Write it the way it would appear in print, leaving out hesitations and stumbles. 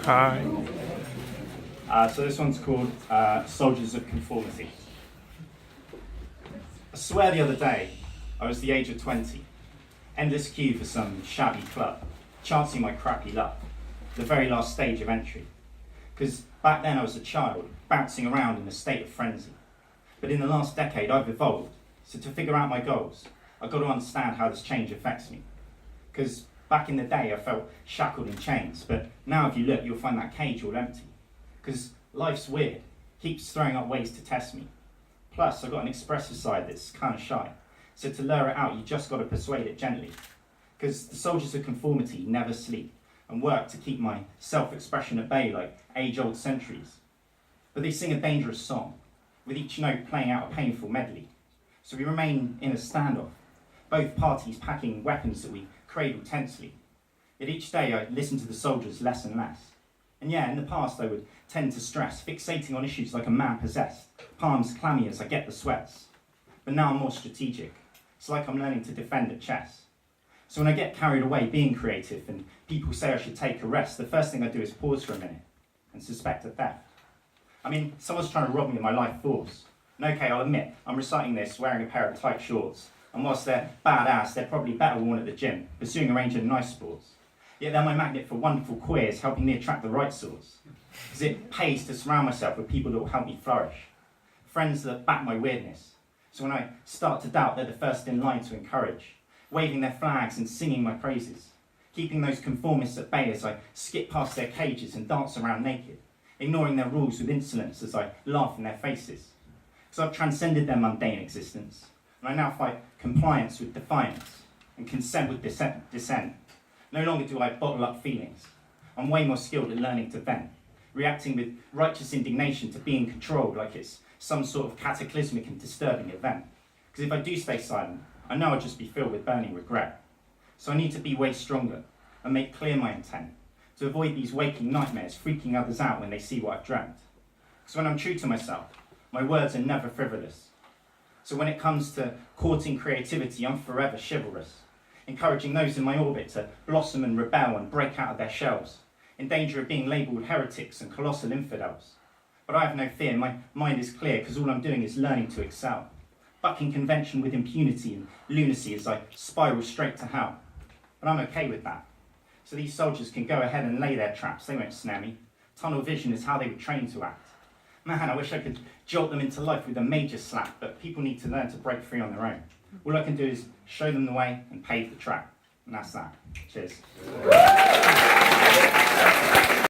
Hi. So this one's called Soldiers of Conformity. I swear the other day, I was the age of 20. Endless queue for some shabby club, chancing my crappy luck. The very last stage of entry. Because back then I was a child, bouncing around in a state of frenzy. But in the last decade I've evolved, so to figure out my goals, I've got to understand how this change affects me. Because back in the day I felt shackled in chains, but now if you look you'll find that cage all empty. Because life's weird, keeps throwing up ways to test me. Plus I've got an expressive side that's kind of shy, so to lure it out you just got to persuade it gently. Because the soldiers of conformity never sleep, and work to keep my self-expression at bay like age-old centuries. But they sing a dangerous song, with each note playing out a painful medley. So we remain in a standoff, both parties packing weapons that we cradle tensely. Yet each day I listen to the soldiers less and less. And yeah, in the past I would tend to stress, fixating on issues like a man possessed, palms clammy as I get the sweats. But now I'm more strategic. It's like I'm learning to defend at chess. So when I get carried away being creative and people say I should take a rest, the first thing I do is pause for a minute and suspect a theft. I mean, someone's trying to rob me of my life force. And okay, I'll admit, I'm reciting this wearing a pair of tight shorts. And whilst they're badass, they're probably better worn at the gym, pursuing a range of nice sports. Yet they're my magnet for wonderful queers, helping me attract the right sorts. Because it pays to surround myself with people that will help me flourish. Friends that back my weirdness. So when I start to doubt, they're the first in line to encourage, waving their flags and singing my praises, keeping those conformists at bay as I skip past their cages and dance around naked, ignoring their rules with insolence as I laugh in their faces. Because I've transcended their mundane existence, and I now fight compliance with defiance and consent with dissent. No longer do I bottle up feelings. I'm way more skilled at learning to vent, reacting with righteous indignation to being controlled like it's some sort of cataclysmic and disturbing event. Because if I do stay silent, I know I'll just be filled with burning regret. So I need to be way stronger and make clear my intent to avoid these waking nightmares freaking others out when they see what I've dreamt. Because when I'm true to myself, my words are never frivolous. So when it comes to courting creativity, I'm forever chivalrous, encouraging those in my orbit to blossom and rebel and break out of their shells, in danger of being labelled heretics and colossal infidels. But I have no fear, my mind is clear, because all I'm doing is learning to excel, bucking convention with impunity and lunacy as I spiral straight to hell. But I'm okay with that. So these soldiers can go ahead and lay their traps, they won't snare me. Tunnel vision is how they were trained to act. Man, I wish I could jolt them into life with a major slap, but people need to learn to break free on their own. All I can do is show them the way and pave the track. And that's that. Cheers.